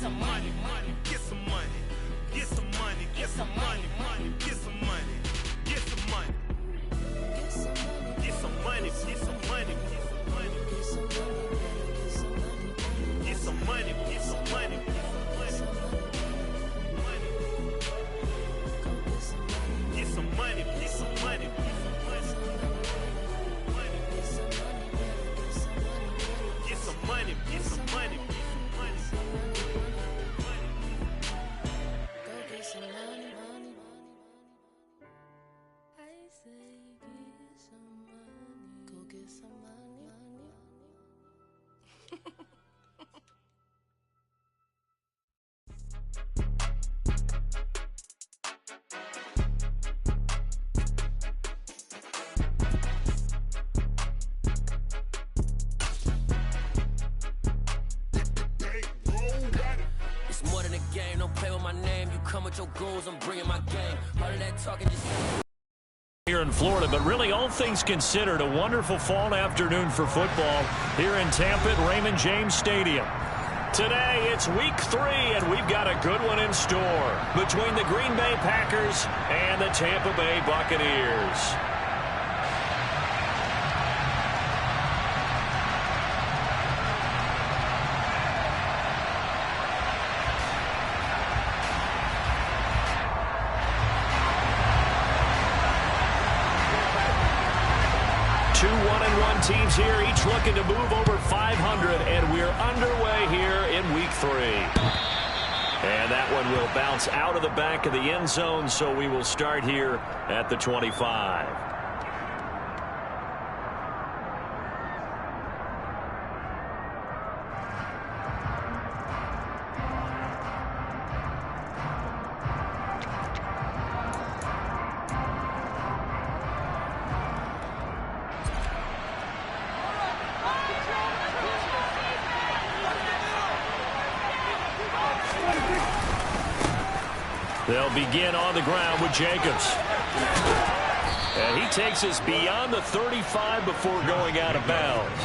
some money, get some money, get some money, get some money, get some money, get some money, get some money, get some money, get some money, get some money, get some money, get some money, get some money. Get some money, get some money, go get some money, money. I say get some money, go get some money, money. Game, don't play with my name. You come with your goals, I'm bringing my game. All of that talking just here in Florida, but really all things considered, a wonderful fall afternoon for football here in Tampa at Raymond James Stadium. Today it's week 3 and we've got a good one in store between the Green Bay Packers and the Tampa Bay Buccaneers. Two 1-1 teams here, each looking to move over 500, and we're underway here in week 3. And that one will bounce out of the back of the end zone, so we will start here at the 25. They'll begin on the ground with Jacobs. And he takes us beyond the 35 before going out of bounds.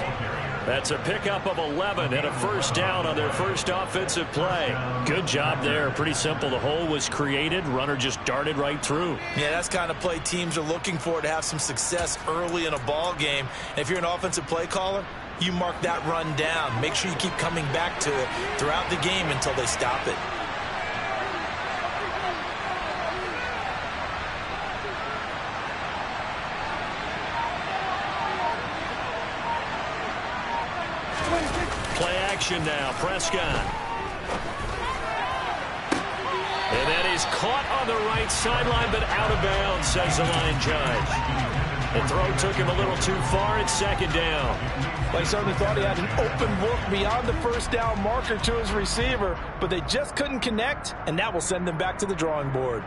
That's a pickup of 11 and a first down on their first offensive play. Good job there. Pretty simple. The hole was created. Runner just darted right through. Yeah, that's the kind of play teams are looking for to have some success early in a ball game. And if you're an offensive play caller, you mark that run down. Make sure you keep coming back to it throughout the game until they stop it. Play action now, Prescott. And that is caught on the right sideline, but out of bounds, says the line judge. The throw took him a little too far. It's second down. They certainly thought he had an open look beyond the first down marker to his receiver, but they just couldn't connect, and that will send them back to the drawing board.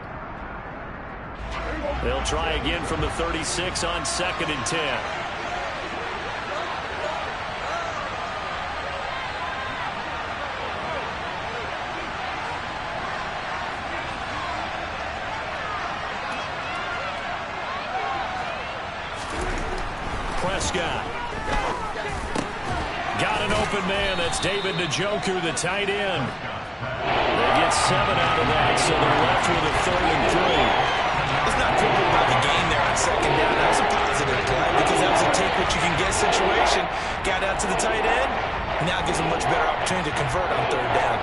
They'll try again from the 36 on 2nd and 10. Prescott. Got an open man. That's David Njoku, the tight end. They get 7 out of that, so they're left with a 3rd and 3. Let's not cripple about the game there on 2nd down. That was a positive play because that was a take what you can get situation. Got out to the tight end, and now it gives them a much better opportunity to convert on 3rd down.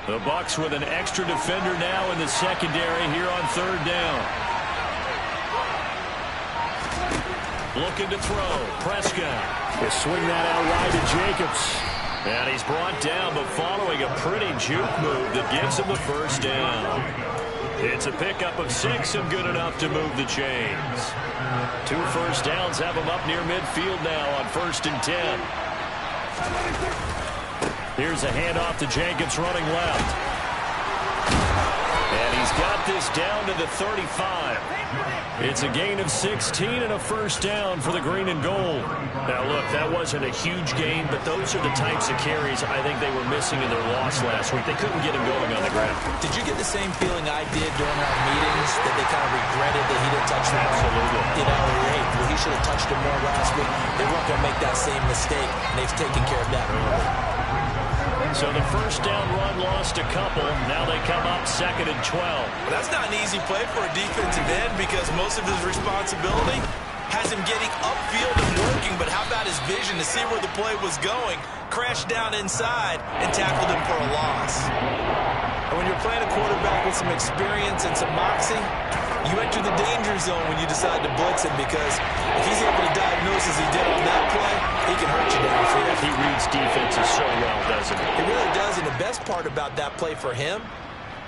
The Bucs with an extra defender now in the secondary here on 3rd down. Looking to throw. Prescott. He'll swing that out wide to Jacobs. And he's brought down, but following a pretty juke move that gives him the first down. It's a pickup of 6 and good enough to move the chains. 2 first downs have him up near midfield now on 1st and 10. Here's a handoff to Jacobs running left. And he's got this down to the 35. It's a gain of 16 and a first down for the green and gold. Now, look, that wasn't a huge gain, but those are the types of carries I think they were missing in their loss last week. They couldn't get him going on the ground. Did you get the same feeling I did during our meetings, that they kind of regretted that he didn't touch him? Absolutely. You know, well, he should have touched him more last week. They weren't going to make that same mistake, and they've taken care of that early. So the first down run lost a couple. Now they come up 2nd and 12. Well, that's not an easy play for a defensive end because most of his responsibility has him getting upfield and working, but how about his vision to see where the play was going, crashed down inside, and tackled him for a loss. And when you're playing a quarterback with some experience and some moxie, you enter the danger zone when you decide to blitz him, because if he's able to diagnose as he did on that play, he can hurt you downfield. He reads defenses so well, doesn't he? He really does, and the best part about that play for him,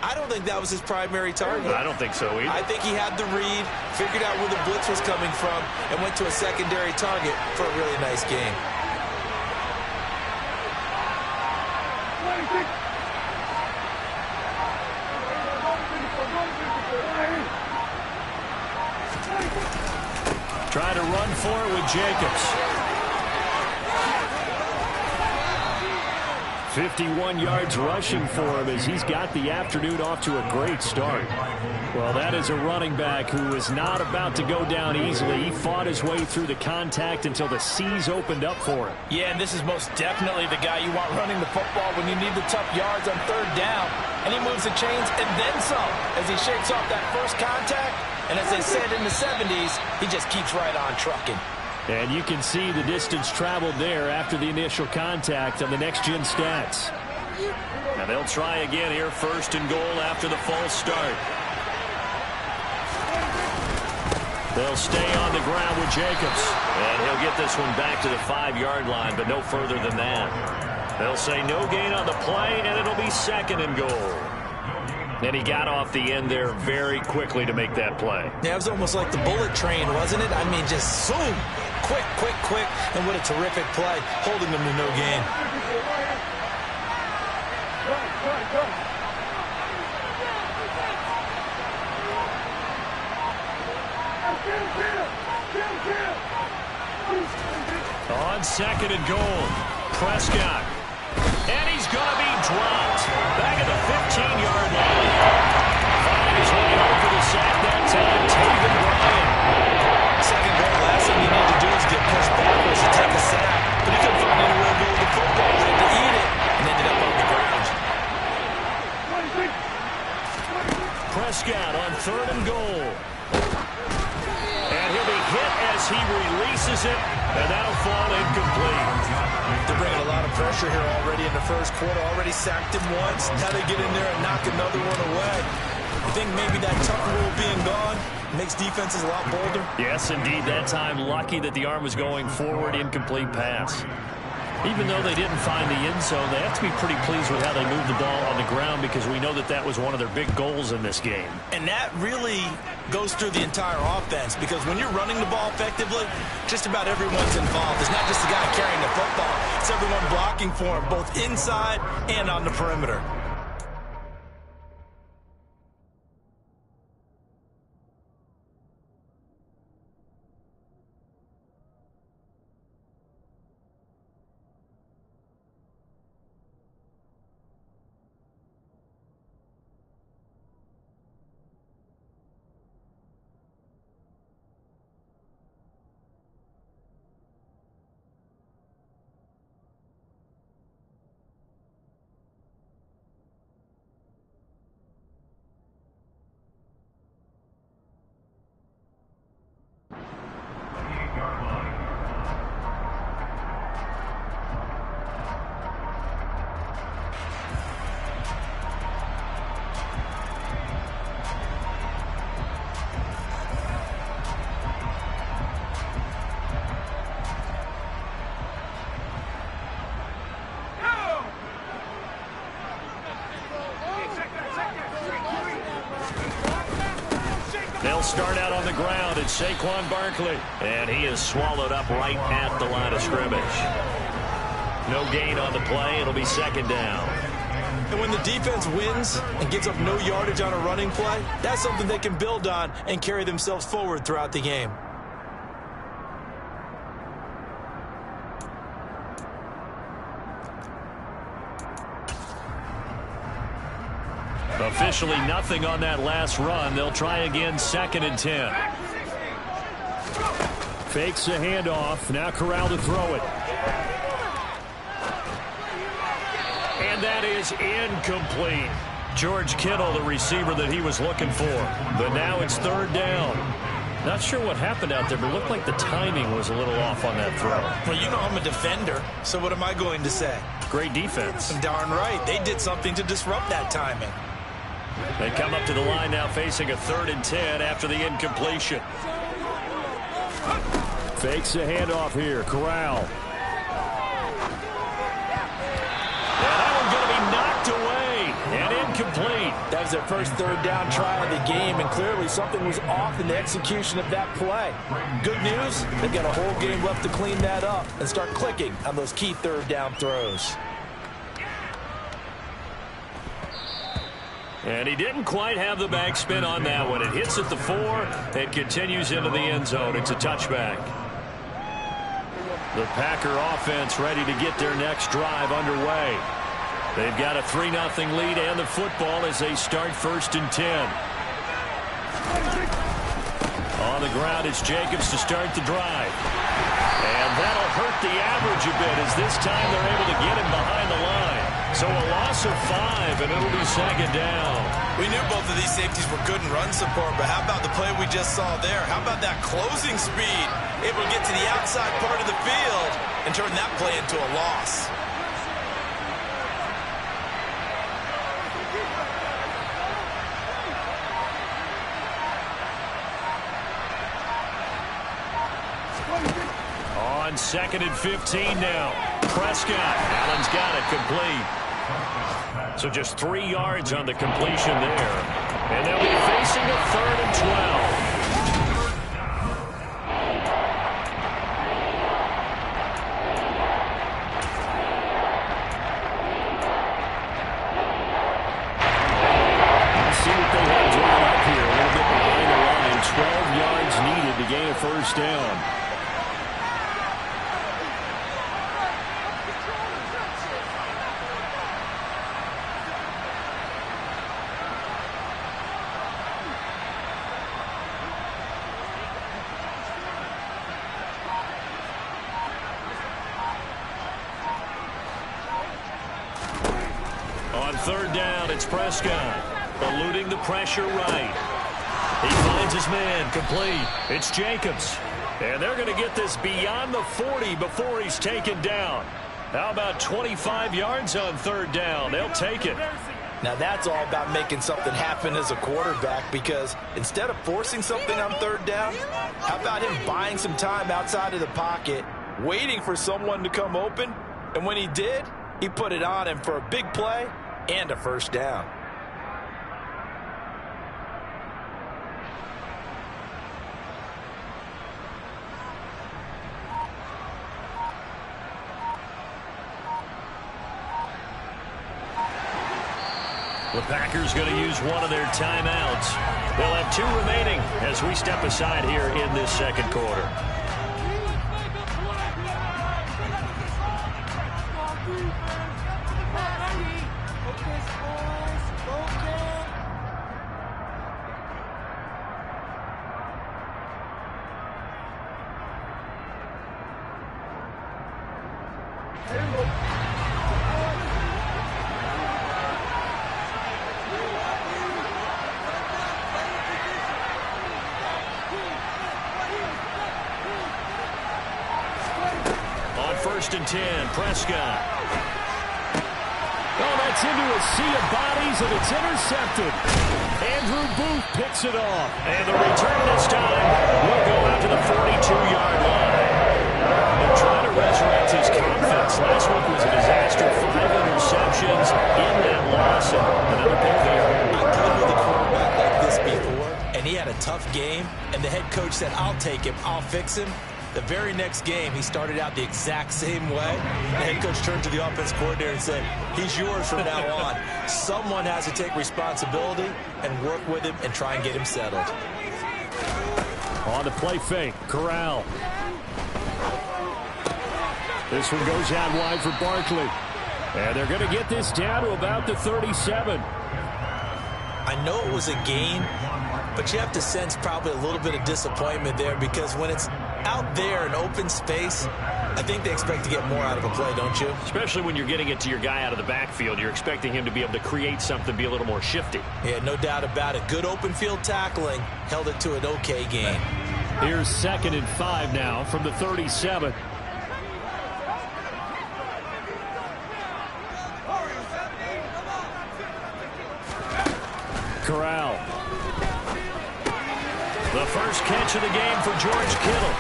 I don't think that was his primary target. I don't think so either. I think he had the read, figured out where the blitz was coming from, and went to a secondary target for a really nice game. Try to run for it with Jacobs. 51 yards rushing for him as he's got the afternoon off to a great start. Well, that is a running back who is not about to go down easily. He fought his way through the contact until the C's opened up for him. Yeah, and this is most definitely the guy you want running the football when you need the tough yards on 3rd down. And he moves the chains and then some as he shakes off that first contact. And as they said in the 70s, he just keeps right on trucking. And you can see the distance traveled there after the initial contact on the next-gen stats. Now they'll try again here, 1st and goal after the false start. They'll stay on the ground with Jacobs. And he'll get this one back to the 5-yard line, but no further than that. They'll say no gain on the play, and it'll be 2nd and goal. And he got off the end there very quickly to make that play. Yeah, it was almost like the bullet train, wasn't it? I mean, just zoom. Quick, quick, quick. And what a terrific play, holding them to no gain. On 2nd and goal, Prescott. And he's going to be dropped. Back at the 15-yard line. Finding his way home for the sack that time, Taven Bryan. 2nd goal, last thing you need to do is get pushed backwards to take a sack. But he couldn't find anywhere to go with the football. He had to eat it and ended up on the ground. Prescott on 3rd and goal. And he'll be hit as he releases it, and that'll fall incomplete. They're bringing a lot of pressure here already in the first quarter. Already sacked him once. Now they get in there and knock another one away. I think maybe that tuck rule being gone makes defenses a lot bolder. Yes, indeed. That time, lucky that the arm was going forward, incomplete pass. Even though they didn't find the end zone, they have to be pretty pleased with how they moved the ball on the ground, because we know that that was one of their big goals in this game. And that really goes through the entire offense, because when you're running the ball effectively, just about everyone's involved. It's not just the guy carrying the football. It's everyone blocking for him, both inside and on the perimeter. They'll start out on the ground. It's Saquon Barkley. And he is swallowed up right at the line of scrimmage. No gain on the play. It'll be 2nd down. And when the defense wins and gives up no yardage on a running play, that's something they can build on and carry themselves forward throughout the game. Officially nothing on that last run. They'll try again, 2nd and 10. Fakes the handoff. Now Corral to throw it. And that is incomplete. George Kittle, the receiver that he was looking for. But now it's 3rd down. Not sure what happened out there, but it looked like the timing was a little off on that throw. Well, you know I'm a defender, so what am I going to say? Great defense. Darn right. They did something to disrupt that timing. They come up to the line now facing a 3rd and 10 after the incompletion. Fakes the handoff here. Corral. And that one's going to be knocked away and incomplete. That was their first 3rd down try of the game, and clearly something was off in the execution of that play. Good news, they've got a whole game left to clean that up and start clicking on those key 3rd down throws. And he didn't quite have the backspin on that one. It hits at the 4 and continues into the end zone. It's a touchback. The Packer offense ready to get their next drive underway. They've got a 3-0 lead and the football as they start 1st and 10. On the ground, it's Jacobs to start the drive. And that'll hurt the average a bit as this time they're able to get him behind the line. So a loss of 5, and it'll be 2nd down. We knew both of these safeties were good in run support, but how about the play we just saw there? How about that closing speed? Able to get to the outside part of the field and turn that play into a loss. On 2nd and 15 now. Prescott. Allen's got it complete. So just 3 yards on the completion there. And they'll be facing a 3rd and 12. Let's see what they have drawn up here. A little bit behind the line. 12 yards needed to gain a 1st down. On 3rd down, it's Prescott. Eluding the pressure right. He finds his man complete. It's Jacobs. And they're going to get this beyond the 40 before he's taken down. How about 25 yards on 3rd down? They'll take it. Now that's all about making something happen as a quarterback, because instead of forcing something on 3rd down, how about him buying some time outside of the pocket, waiting for someone to come open, and when he did, he put it on him for a big play and a 1st down. The Packers going to use one of their timeouts. They'll have 2 remaining as we step aside here in this 2nd quarter. On 1st and 10, Prescott. Oh, that's into a sea of bodies, and it's intercepted. Andrew Booth picks it off. And the return this time will go out to the 42-yard line. They're trying to resurrect his confidence. Last week was a disaster. 5 interceptions in that loss. And another pick there. I've played with a quarterback like this before, and he had a tough game, and the head coach said, I'll take him, I'll fix him. The very next game, he started out the exact same way. The head coach turned to the offense coordinator and said, he's yours from now on. Someone has to take responsibility and work with him and try and get him settled. On the play fake, Corral. This one goes out wide for Barkley. And they're going to get this down to about the 37. I know it was a gain, but you have to sense probably a little bit of disappointment there because when it's out there in open space, I think they expect to get more out of a play, don't you? Especially when you're getting it to your guy out of the backfield. You're expecting him to be able to create something, be a little more shifty. Yeah, no doubt about it. Good open field tackling held it to an okay gain. Here's 2nd and 5 now from the 37. Corral. The first catch of the game for George Kittle.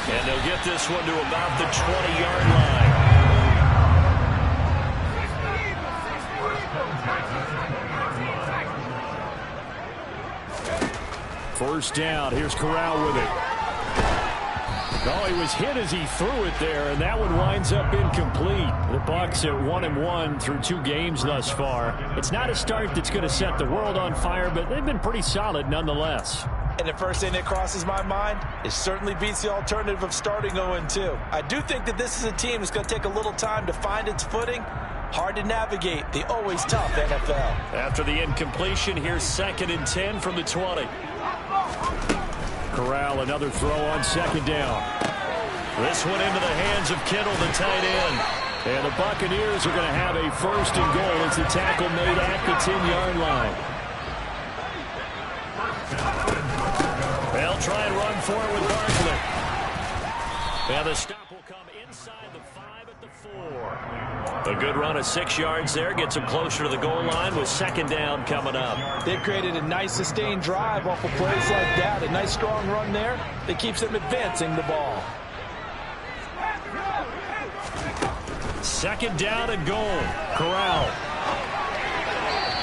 And they'll get this one to about the 20-yard line. First down. Here's Corral with it. Oh, he was hit as he threw it there, and that one winds up incomplete. The Bucs at 1-1 through 2 games thus far. It's not a start that's going to set the world on fire, but they've been pretty solid nonetheless. And the first thing that crosses my mind, it certainly beats the alternative of starting 0-2. I do think that this is a team that's going to take a little time to find its footing. Hard to navigate the always tough NFL. After the incompletion, here's 2nd and 10 from the 20. Corral, another throw on 2nd down. This one into the hands of Kittle, the tight end. And the Buccaneers are going to have a 1st and goal as the tackle made at the 10-yard line. They'll try and run for it with Barkley. And the stop will come inside the 5 at the 4. A good run of 6 yards there gets them closer to the goal line with 2nd down coming up. They've created a nice sustained drive off of plays like that. A nice strong run there that keeps them advancing the ball. 2nd down and goal. Corral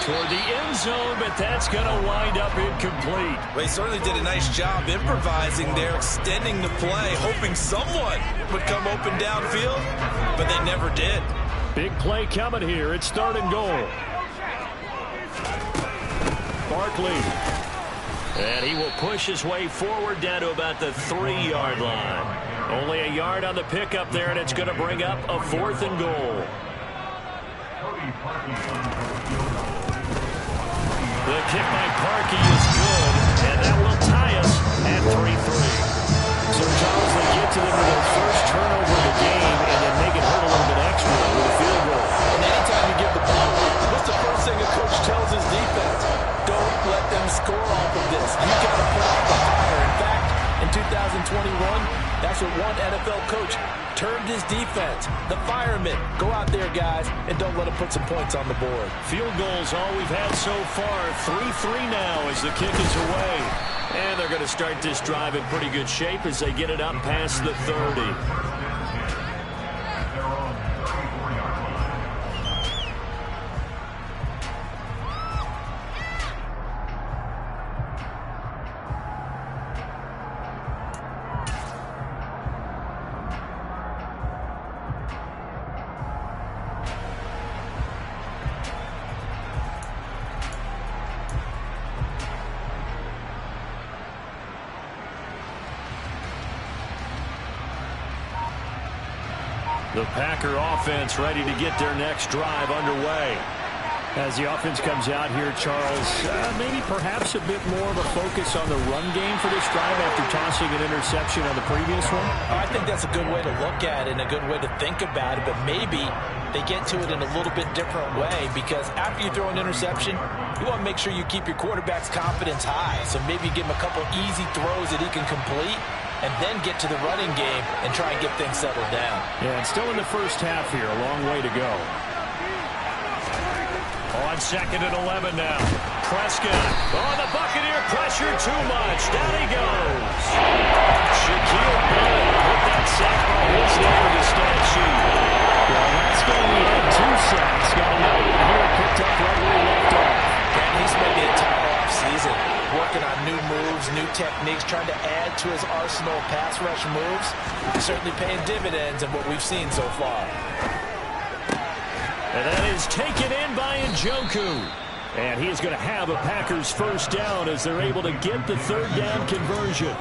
toward the end zone, but that's going to wind up incomplete. They certainly did a nice job improvising there, extending the play, hoping someone would come open downfield, but they never did. Big play coming here. It's 3rd and goal. Barkley. And he will push his way forward down to about the 3-yard line. Only a yard on the pickup there, and it's going to bring up a 4th and goal. The kick by Parkey is good, and that will tie us at 3-3. So, Charles, they get to them with their first turnover of the game and then make it hurt a little bit extra with a field goal. And anytime you give the ball, what's the first thing a coach tells his defense? Don't let them score off of this. You got to put out the fire. In fact, in 2021, that's what one NFL coach termed his defense. The firemen. Go out there, guys, and don't let them put some points on the board. Field goals all we've had so far. 3-3 now as the kick is away. And they're going to start this drive in pretty good shape as they get it up past the 30. The Packer offense ready to get their next drive underway. As the offense comes out here, Charles, maybe perhaps a bit more of a focus on the run game for this drive after tossing an interception on the previous one? I think that's a good way to look at it and a good way to think about it, but maybe they get to it in a little bit different way because after you throw an interception, you want to make sure you keep your quarterback's confidence high. So maybe give him a couple easy throws that he can complete and then get to the running game and try and get things settled down. Yeah, and still in the first half here, a long way to go. On 2nd and 11 now. Prescott. Oh, the Buccaneer pressure too much. Down he goes. Shaquille Barrett put that sack by his name in the stat sheet. Well, last game he had 2 sacks. Got another one here picked up right where he left off. And he's made the entire offseason working on new moves, moves, new techniques, trying to add to his arsenal of pass rush moves. He's certainly paying dividends in what we've seen so far. And that is taken in by Njoku. And he is going to have a Packers first down as they're able to get the third down conversion.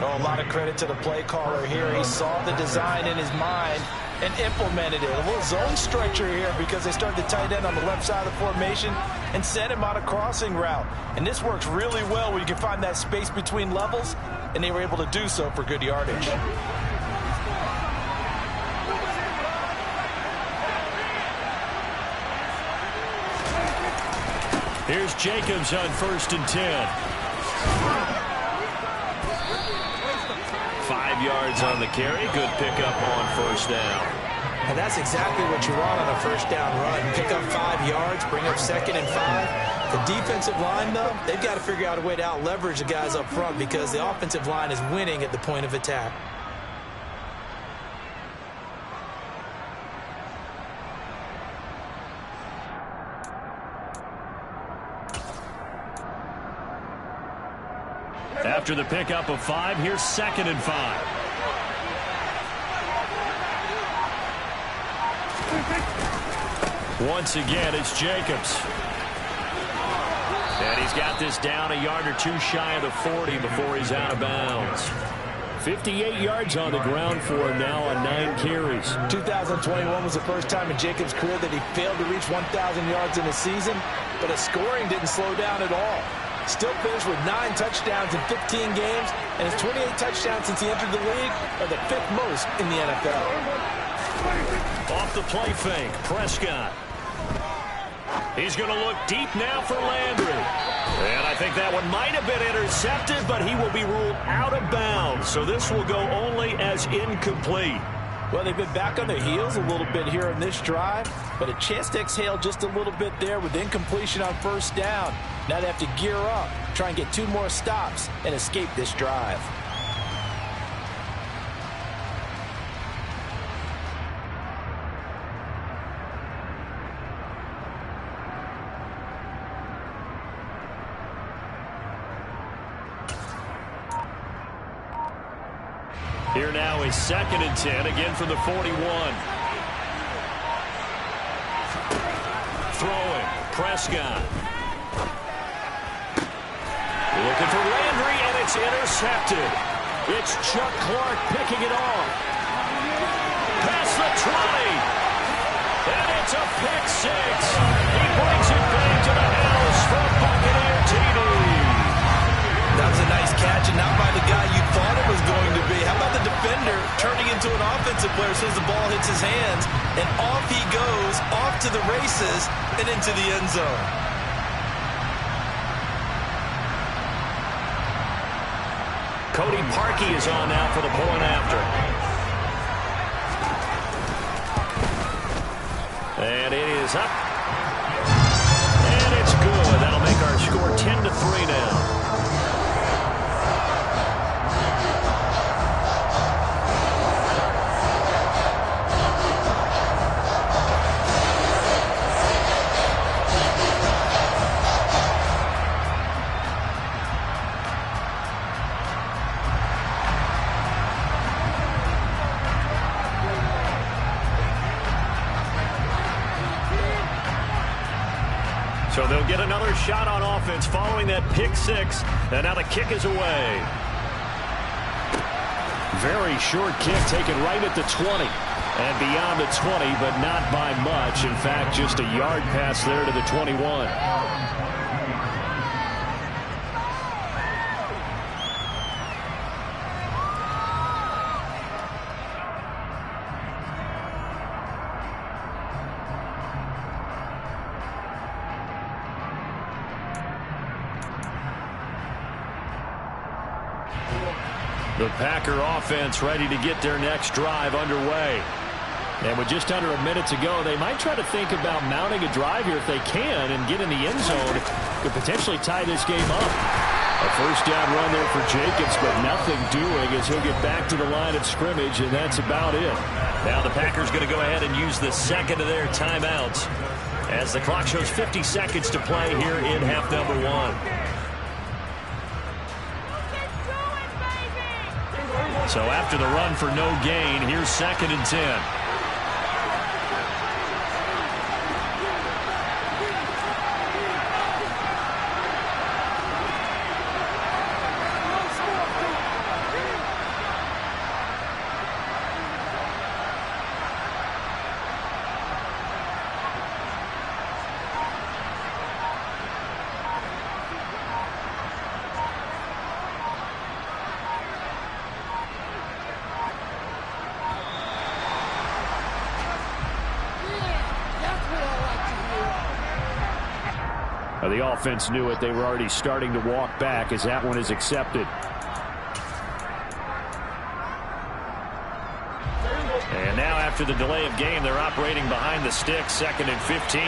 Oh, a lot of credit to the play caller here. He saw the design in his mind and implemented it. A little zone stretcher here because they started the tight end on the left side of the formation and sent him on a crossing route. And this works really well where you can find that space between levels, and they were able to do so for good yardage. Here's Jacobs on 1st and 10. 5 yards on the carry. Good pickup on 1st down. And that's exactly what you want on a first down run. Pick up 5 yards, bring up 2nd and 5. The defensive line, though, they've got to figure out a way to out-leverage the guys up front because the offensive line is winning at the point of attack. After the pickup of 5, here's 2nd and 5. Once again, it's Jacobs. And he's got this down a yard or two shy of the 40 before he's out of bounds. 58 yards on the ground for him now on 9 carries. 2021 was the first time in Jacobs' career that he failed to reach 1,000 yards in a season, but his scoring didn't slow down at all. Still finished with 9 touchdowns in 15 games, and his 28 touchdowns since he entered the league are the 5th most in the NFL. Off the play fake, Prescott. He's going to look deep now for Landry. And I think that one might have been intercepted, but he will be ruled out of bounds. So this will go only as incomplete. Well, they've been back on their heels a little bit here in this drive, but a chance to exhale just a little bit there with incompletion on 1st down. Now they have to gear up, try and get 2 more stops, and escape this drive. Here now is 2nd and 10, again from the 41. Throwing, Prescott. Looking for Landry, and it's intercepted. It's Chuck Clark picking it off. Past the 20. And it's a pick 6. He brings it back to the house for Buccaneer TD. That was a nice catch, and not by the guy you thought it was going to be. How about the defender turning into an offensive player as soon as the ball hits his hands, and off he goes, off to the races, and into the end zone. Cody Parkey is on now for the point after. And it is up. And it's good. That'll make our score 10-3 now. So they'll get another shot on offense following that pick 6. And now the kick is away. Very short kick taken right at the 20. And beyond the 20, but not by much. In fact, just a yard pass there to the 21. The Packer offense ready to get their next drive underway. And with just under a minute to go, they might try to think about mounting a drive here if they can and get in the end zone. Could potentially tie this game up. A first down run there for Jacobs, but nothing doing as he'll get back to the line of scrimmage, and that's about it. Now the Packers going to go ahead and use the second of their timeouts as the clock shows 50 seconds to play here in half number 1. So after the run for no gain, here's 2nd and 10. The offense knew it. They were already starting to walk back as that one is accepted. And now after the delay of game, they're operating behind the sticks, 2nd and 15.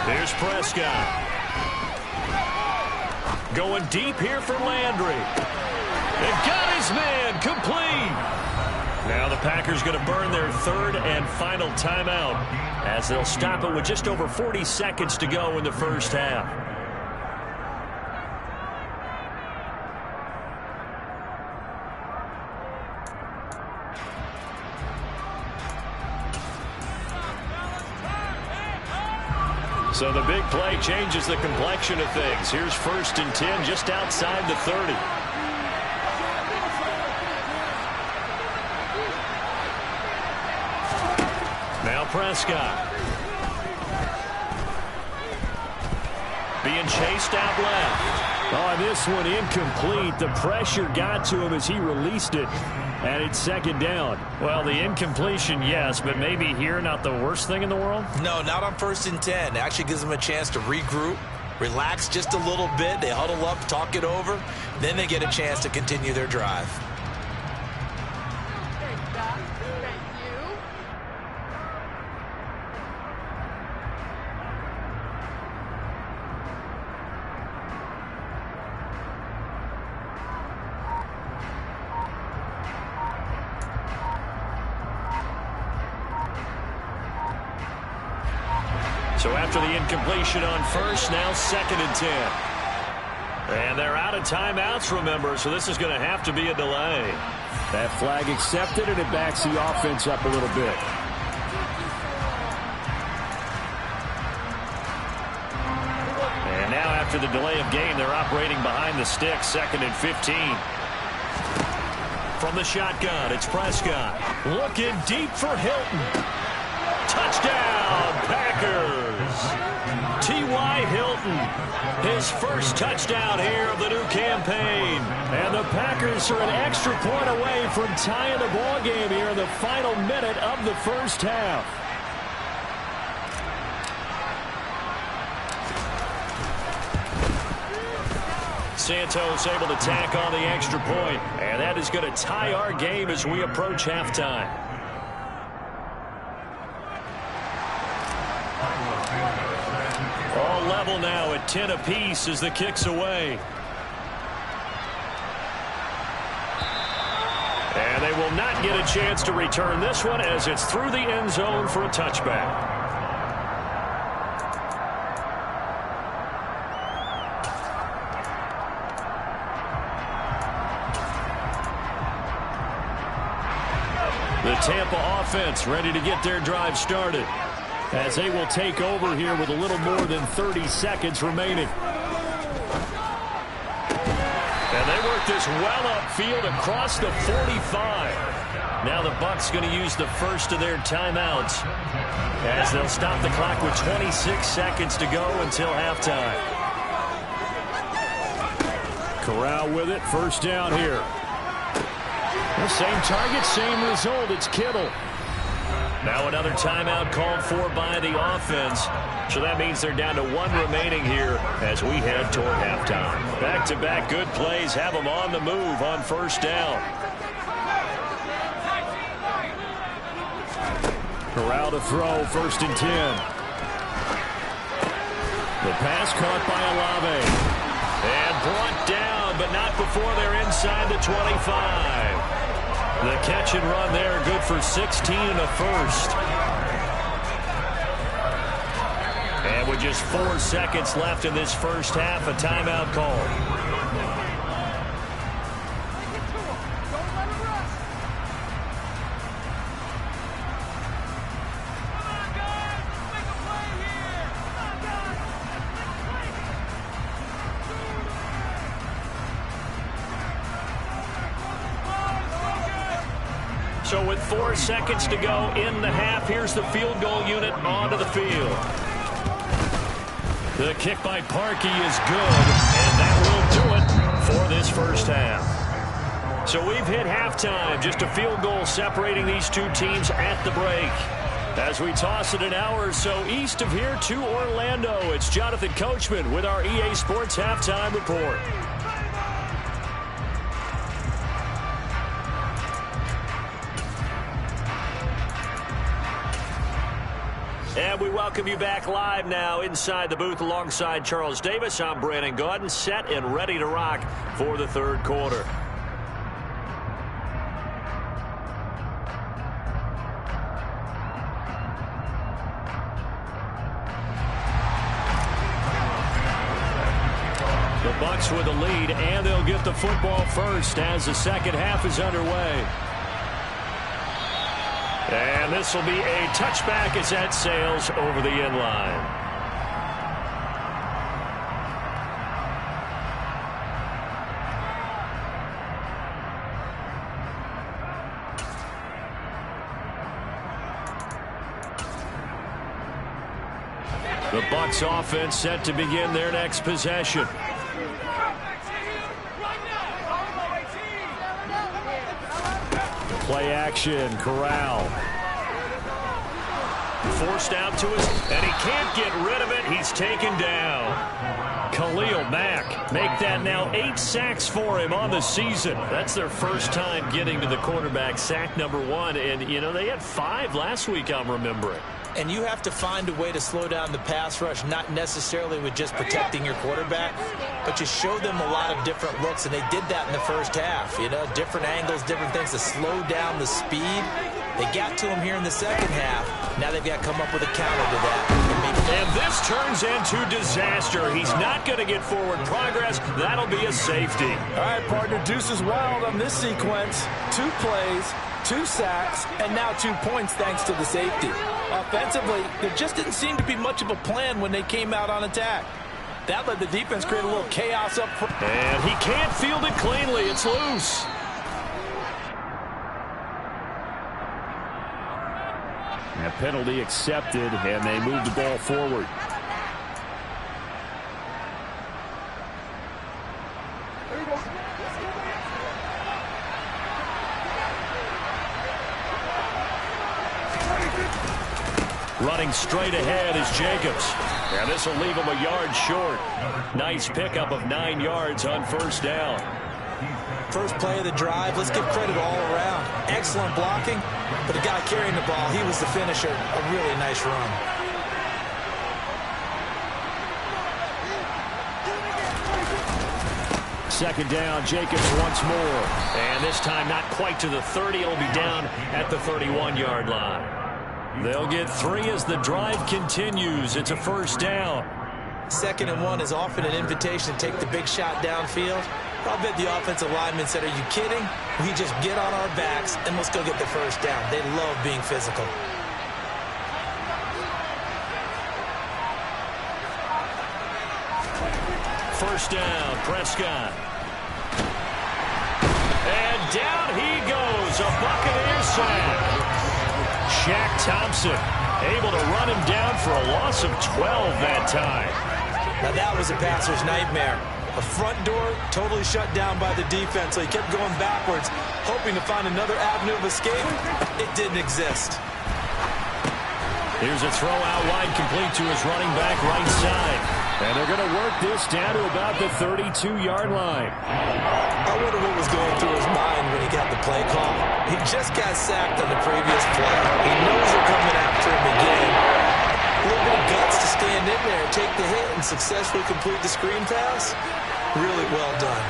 Here's Prescott. Going deep here for Landry. And got his man complete. Now the Packers going to burn their 3rd and final timeout as they'll stop it with just over 40 seconds to go in the first half. So the big play changes the complexion of things. Here's 1st and 10 just outside the 30. Now Prescott. Being chased out left. On this one, incomplete. The pressure got to him as he released it. And it's 2nd down. Well, the incompletion, yes, but maybe here not the worst thing in the world? No, not on 1st and 10. It actually gives them a chance to regroup, relax just a little bit. They huddle up, talk it over. Then they get a chance to continue their drive. So after the incompletion on 1st, now 2nd and 10. And they're out of timeouts, remember, so this is going to have to be a delay. That flag accepted, and it backs the offense up a little bit. And now after the delay of game, they're operating behind the sticks, 2nd and 15. From the shotgun, it's Prescott. Looking deep for Hilton. Touchdown, Packers. T.Y. Hilton, his first touchdown here of the new campaign. And the Packers are an extra point away from tying the ball game here in the final minute of the first half. Santos able to tack on the extra point, and that is going to tie our game as we approach halftime. All level now at 10 apiece as the kick's away. And they will not get a chance to return this one as it's through the end zone for a touchback. The Tampa offense ready to get their drive started as they will take over here with a little more than 30 seconds remaining. And they work this well upfield across the 45. Now the Bucs going to use the first of their timeouts as they'll stop the clock with 26 seconds to go until halftime. Corral with it, first down here. The same target, same result. It's Kittle. Now another timeout called for by the offense. So that means they're down to one remaining here as we head toward halftime. Back-to-back good plays have them on the move on first down. Corral to throw, 1st and 10. The pass caught by Olave. And brought down, but not before they're inside the 25. The catch and run there, good for 16 and a first. And with just 4 seconds left in this first half, a timeout call. So with 4 seconds to go in the half, here's the field goal unit onto the field. The kick by Parkey is good, and that will do it for this first half. So we've hit halftime, just a field goal separating these two teams at the break. As we toss it an hour or so east of here to Orlando, it's Jonathan Coachman with our EA Sports Halftime Report. And we welcome you back live now inside the booth alongside Charles Davis. I'm Brandon Gaudin, set and ready to rock for the third quarter. The Bucs with the lead, and they'll get the football first as the second half is underway. And this will be a touchback as that sails over the end line. The Bucs offense set to begin their next possession. Play action, Corral. Forced out to us, and he can't get rid of it. He's taken down. Khalil Mack, make that now 8 sacks for him on the season. That's their first time getting to the quarterback, sack number 1. And, you know, they had 5 last week, I'm remembering. And you have to find a way to slow down the pass rush, not necessarily with just protecting your quarterback, but you show them a lot of different looks, and they did that in the first half. You know, different angles, different things to slow down the speed. They got to him here in the second half. Now they've got to come up with a counter to that. And this turns into disaster. He's not going to get forward progress. That'll be a safety. All right, partner, deuce is wild on this sequence. 2 plays, 2 sacks, and now 2 points thanks to the safety. Offensively, there just didn't seem to be much of a plan when they came out on attack. That let the defense create a little chaos up front. And he can't field it cleanly. It's loose. A penalty accepted, and they move the ball forward. Running straight ahead is Jacobs. And this will leave him a yard short. Nice pickup of 9 yards on first down. First play of the drive, let's give credit all around. Excellent blocking, but the guy carrying the ball, he was the finisher. A really nice run. Second down, Jacobs once more. And this time not quite to the 30. It'll be down at the 31-yard line. They'll get 3 as the drive continues. It's a first down. 2nd and 1 is often an invitation to take the big shot downfield. I'll bet the offensive lineman said, are you kidding? We just get on our backs and let's go get the first down. They love being physical. First down, Prescott. And down he goes, a Buccaneer sack. Shaq Thompson able to run him down for a loss of 12 that time. Now that was a passer's nightmare. A front door totally shut down by the defense, so he kept going backwards, hoping to find another avenue of escape. It didn't exist. Here's a throw out wide, complete to his running back right side. And they're going to work this down to about the 32-yard line. I wonder what was going through his mind when he got the play call. He just got sacked on the previous play. He knows they're coming after him again. A little bit of guts to stand in there and take the hit and successfully complete the screen pass. Really well done.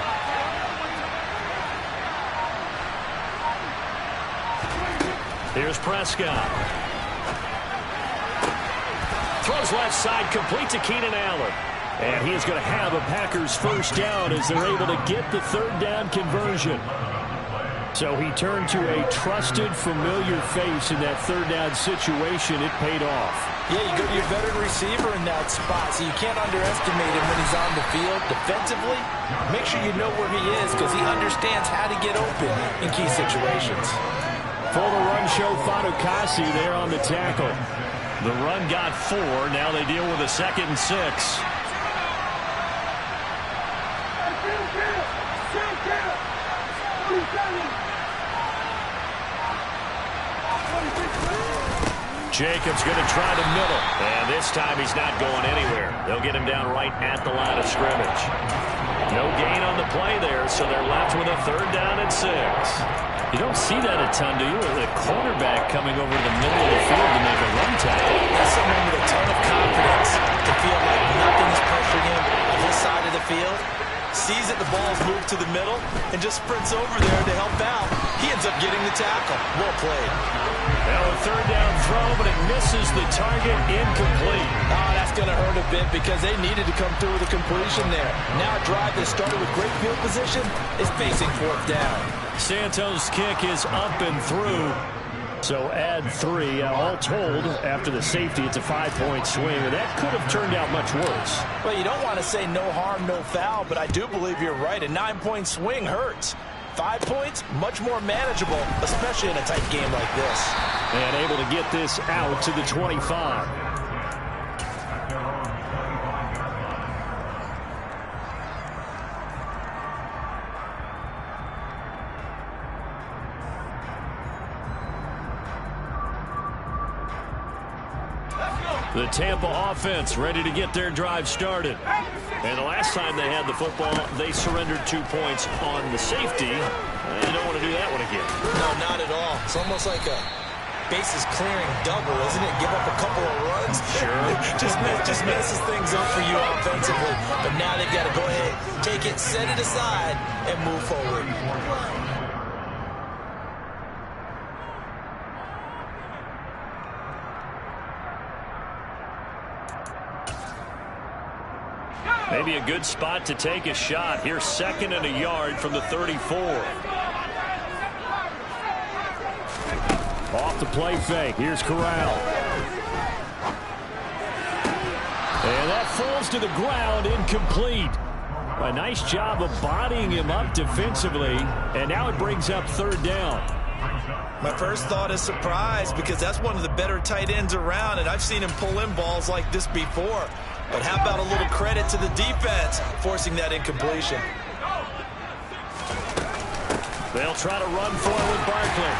Here's Prescott. Throws left side, complete to Keenan Allen. And he is going to have a Packers first down as they're able to get the third down conversion. So he turned to a trusted, familiar face in that third down situation. It paid off. Yeah, you go to your veteran receiver in that spot, so you can't underestimate him when he's on the field. Defensively, make sure you know where he is because he understands how to get open in key situations. For the run show, Fadukasi there on the tackle. The run got 4. Now they deal with a 2nd and 6. Jacobs going to try the middle. And this time he's not going anywhere. They'll get him down right at the line of scrimmage. No gain on the play there, so they're left with a 3rd down and 6. You don't see that a ton, do you? With a cornerback coming over to the middle of the field to make a run tackle. That's someone with a ton of confidence to feel like nothing's pressuring him on his side of the field. Sees that the ball's moved to the middle and just sprints over there to help out. He ends up getting the tackle. Well played. Now a 3rd down throw, but it misses the target. Incomplete. Oh, that's going to hurt a bit because they needed to come through with a completion there. Now a drive that started with great field position is facing 4th down. Santos' kick is up and through. So add 3. All told, after the safety, it's a 5-point swing. And that could have turned out much worse. Well, you don't want to say no harm, no foul, but I do believe you're right. A 9-point swing hurts. 5 points, much more manageable, especially in a tight game like this. And able to get this out to the 25. The Tampa offense ready to get their drive started. And the last time they had the football, they surrendered 2 points on the safety. They don't want to do that one again. No, not at all. It's almost like a bases clearing double, isn't it? Give up a couple of runs. Sure. just messes things up for you offensively. But now they've got to go ahead, take it, set it aside, and move forward. Maybe a good spot to take a shot. Here's 2nd and a yard from the 34. Off the play fake. Here's Corral. And that falls to the ground, incomplete. A nice job of bodying him up defensively. And now it brings up 3rd down. My first thought is surprise because that's one of the better tight ends around, and I've seen him pull in balls like this before. But how about a little credit to the defense forcing that incompletion? They'll try to run for it with Barkley.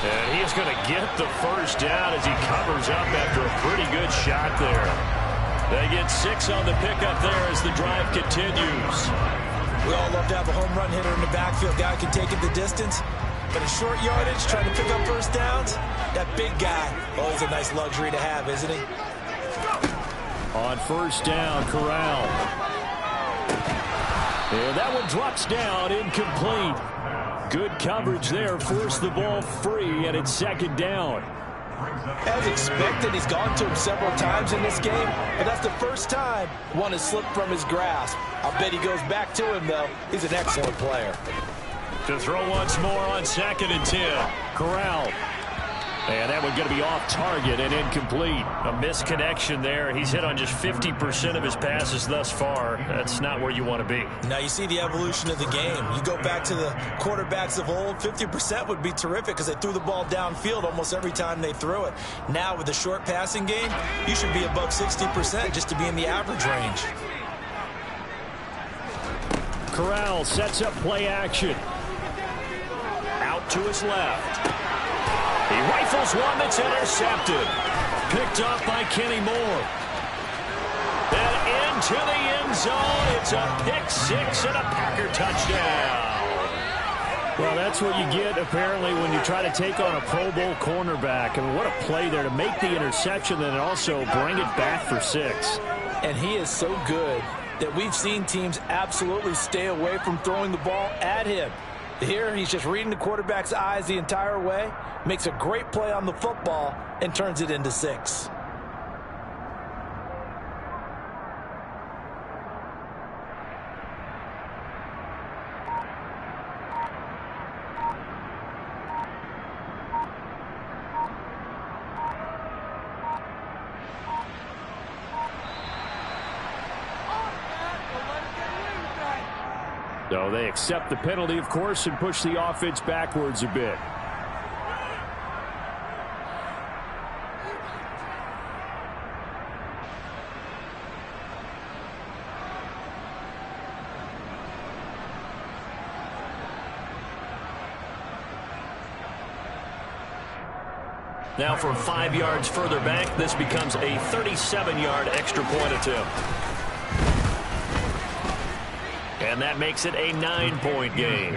And he's going to get the 1st down as he covers up after a pretty good shot there. They get 6 on the pickup there as the drive continues. We all love to have a home run hitter in the backfield. Guy can take it the distance. But in short yardage, trying to pick up 1st downs, that big guy, always a nice luxury to have, isn't he? On 1st down, Corral. And that one drops down, incomplete. Good coverage there, forced the ball free, and it's 2nd down. As expected, he's gone to him several times in this game, but that's the first time one has slipped from his grasp. I'll bet he goes back to him, though. He's an excellent player. To throw once more on 2nd and 10. Corral. And that one's going to be off target and incomplete. A misconnection there. He's hit on just 50% of his passes thus far. That's not where you want to be. Now you see the evolution of the game. You go back to the quarterbacks of old, 50% would be terrific because they threw the ball downfield almost every time they threw it. Now with the short passing game, you should be above 60% just to be in the average range. Corral sets up play action. Out to his left. He rifles one that's intercepted. Picked up by Kenny Moore. And into the end zone. It's a pick 6 and a Packer touchdown. Well, that's what you get, apparently, when you try to take on a Pro Bowl cornerback. I mean, what a play there to make the interception and also bring it back for 6. And he is so good that we've seen teams absolutely stay away from throwing the ball at him. Here, he's just reading the quarterback's eyes the entire way, makes a great play on the football, and turns it into 6. So they accept the penalty, of course, and push the offense backwards a bit. Now from 5 yards further back, this becomes a 37-yard extra point attempt. And that makes it a 9-point game.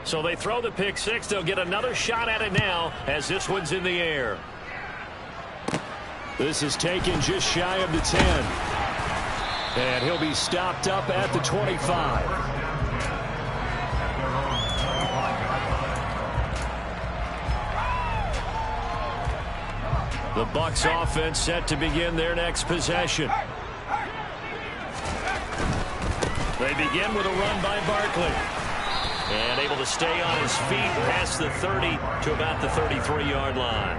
So they throw the pick six. They'll get another shot at it now as this one's in the air. This is taken just shy of the 10. And he'll be stopped up at the 25. The Bucs offense set to begin their next possession. They begin with a run by Barkley. And able to stay on his feet past the 30 to about the 33-yard line.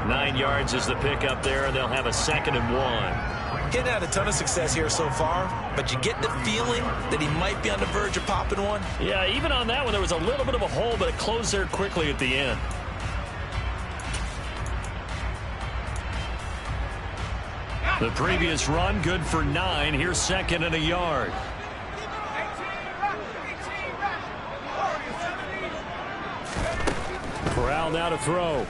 9 yards is the pickup there, and they'll have a 2nd and 1. Getting had a ton of success here so far, but you get the feeling that he might be on the verge of popping one. Yeah, even on that one, there was a little bit of a hole, but it closed there quickly at the end. The previous run, good for 9. Here's 2nd and a yard. Corral now to throw.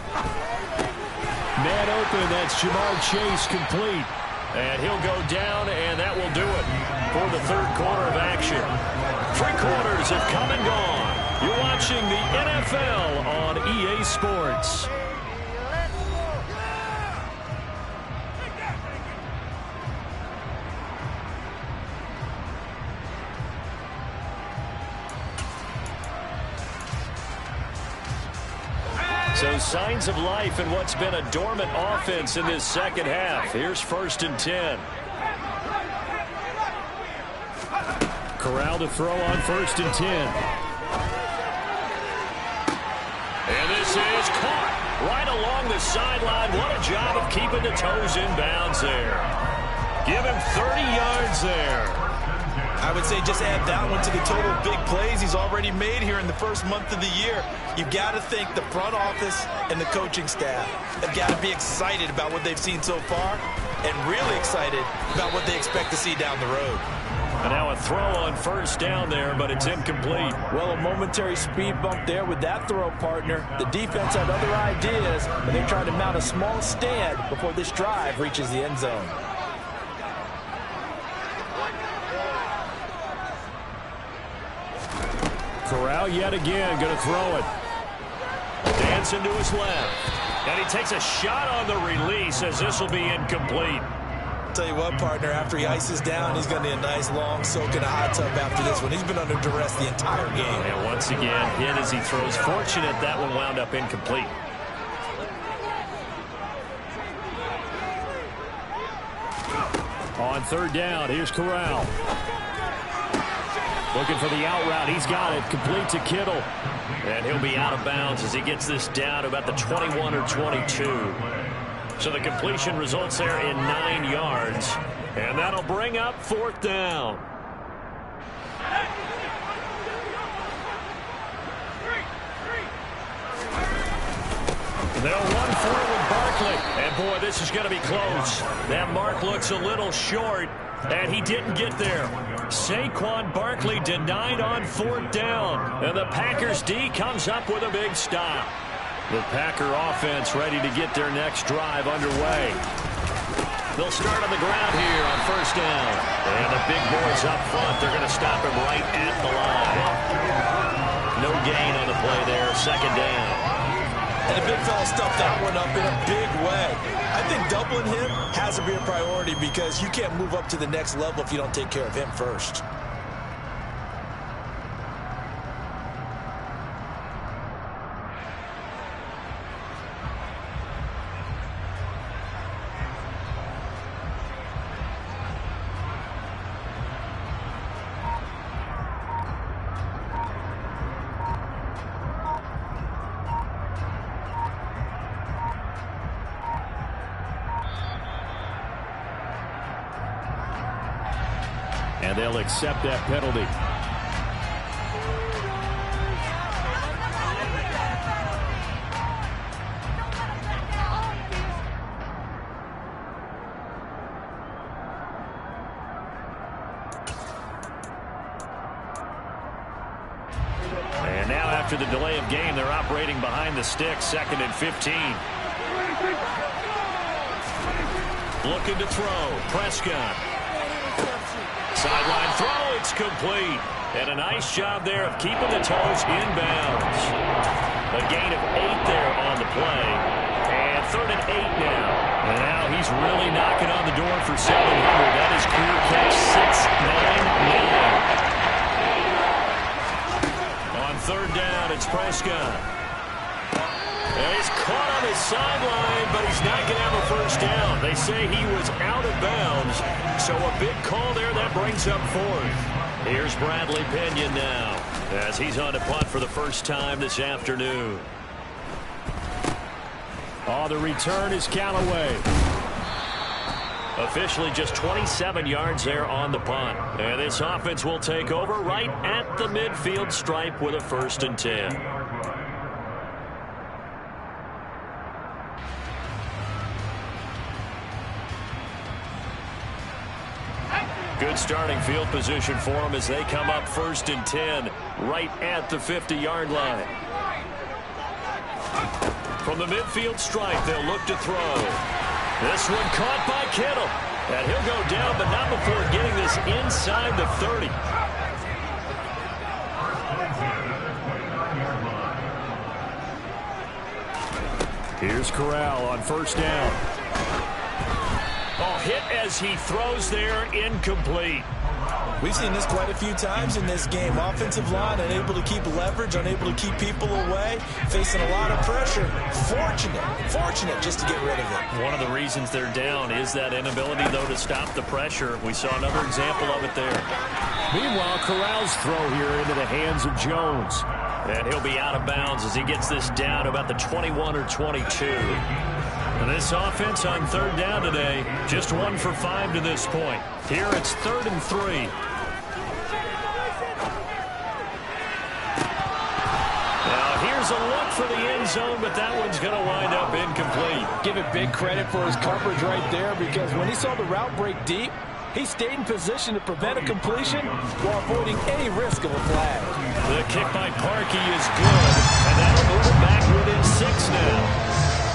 Man open, that's Jamar Chase complete. And he'll go down, and that will do it for the 3rd quarter of action. 3 quarters have come and gone. You're watching the NFL on EA Sports. So signs of life in what's been a dormant offense in this second half. Here's 1st and 10. Corral to throw on 1st and 10. And this is caught right along the sideline. What a job of keeping the toes in bounds there. Give him 30 yards there. I would say just add that one to the total big plays he's already made here in the first month of the year. You've got to think the front office and the coaching staff have got to be excited about what they've seen so far and really excited about what they expect to see down the road. And now a throw on 1st down there, but it's incomplete. Well, a momentary speed bump there with that throw, partner. The defense had other ideas, and they're trying to mount a small stand before this drive reaches the end zone. Corral yet again going to throw it. Dancing to his left. And he takes a shot on the release as this will be incomplete. Tell you what, partner, after he ices down, he's going to need a nice long soak in a hot tub after this one. He's been under duress the entire game. And once again, hit as he throws. Fortunate that one wound up incomplete. On 3rd down, here's Corral. Looking for the out route. He's got it. Complete to Kittle. And he'll be out of bounds as he gets this down to about the 21 or 22. So the completion results there in 9 yards. And that'll bring up 4th down. They'll run forward with Barkley. And, boy, this is going to be close. That mark looks a little short, and he didn't get there. Saquon Barkley denied on 4th down. And the Packers D comes up with a big stop. The Packer offense ready to get their next drive underway. They'll start on the ground here on 1st down. And the big boys up front, they're going to stop him right at the line. No gain on the play there, 2nd down. And the big fella stuffed that one up in a big way. I think doubling him has to be a priority because you can't move up to the next level if you don't take care of him first. And they'll accept that penalty. after the delay of game. They're operating behind the sticks, 2nd and 15. Looking to throw. Prescott. Sideline throw. It's complete. And a nice job there of keeping the toes inbounds. A gain of 8 there on the play. And 3rd and 8 now. And now he's really knocking on the door for 700. That is career catch 699. On 3rd down, it's Prescott. And he's caught on his sideline, but he's not going to have a first down. They say he was out of bounds. So a big call there that brings up 4th. Here's Bradley Pinion now as he's on to punt for the first time this afternoon. Oh, the return is Callaway. Officially just 27 yards there on the punt. And this offense will take over right at the midfield stripe with a 1st and 10. Good starting field position for them as they come up 1st and 10 right at the 50-yard line. From the midfield stripe, they'll look to throw. This one caught by Kittle. And he'll go down, but not before getting this inside the 30. Here's Corral on 1st down. Oh, hit as he throws there, incomplete. We've seen this quite a few times in this game. Offensive line unable to keep leverage, unable to keep people away, facing a lot of pressure. Fortunate just to get rid of it. One of the reasons they're down is that inability, though, to stop the pressure. We saw another example of it there. Meanwhile, Corral's throw here into the hands of Jones. And he'll be out of bounds as he gets this down to about the 21 or 22. And this offense on 3rd down today, just 1 for 5 to this point. Here it's 3rd and 3. Now here's a look for the end zone, but that one's going to wind up incomplete. Give it big credit for his coverage right there, because when he saw the route break deep, he stayed in position to prevent a completion while avoiding any risk of a flag. The kick by Parkey is good, and that'll move it back within 6 now.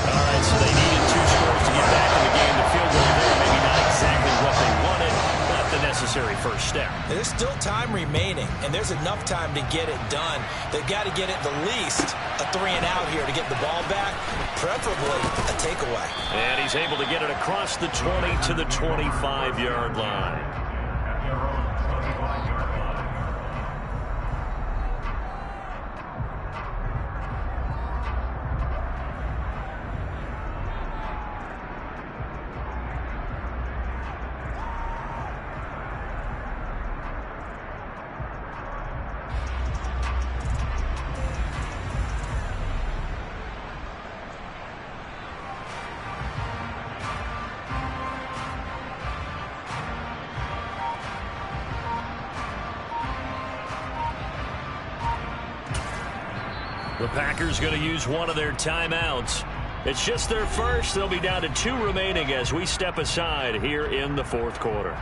All right, so they needed 2 scores to get back in the game. The field goal there, maybe not exactly what they wanted, but the necessary first step. There's still time remaining, and there's enough time to get it done. They've got to get it the least a 3-and-out here to get the ball back, preferably a takeaway. And he's able to get it across the 20 to the 25-yard line. The Packers going to use one of their timeouts. It's just their first. They'll be down to 2 remaining as we step aside here in the 4th quarter.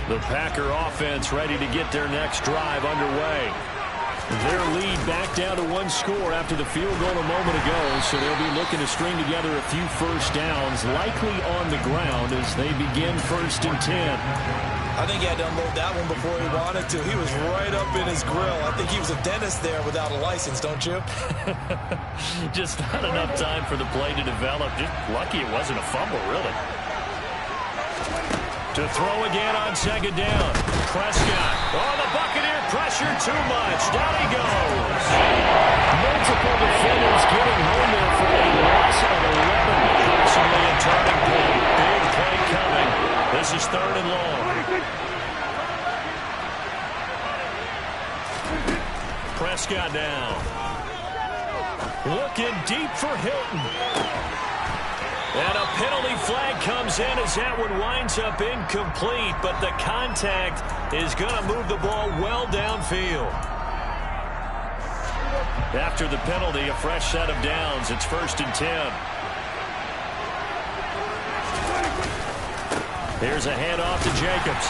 The Packer offense ready to get their next drive underway. Their lead back down to 1 score after the field goal a moment ago, so they'll be looking to string together a few first downs, likely on the ground as they begin 1st and 10. I think he had to unload that one before he wanted to. He was right up in his grill. I think he was a dentist there without a license, don't you? Just not enough time for the play to develop. Just lucky it wasn't a fumble, really. To throw again on 2nd down. Prescott. Oh, the Buccaneer pressure too much. Down he goes. Multiple defenders getting home there for a loss of 11. Possibly a turning point. Big play coming. This is 3rd and long. Prescott down. Looking deep for Hilton. And a penalty flag comes in as that one winds up incomplete, but the contact is going to move the ball well downfield. After the penalty, a fresh set of downs. It's 1st and 10. Here's a handoff to Jacobs.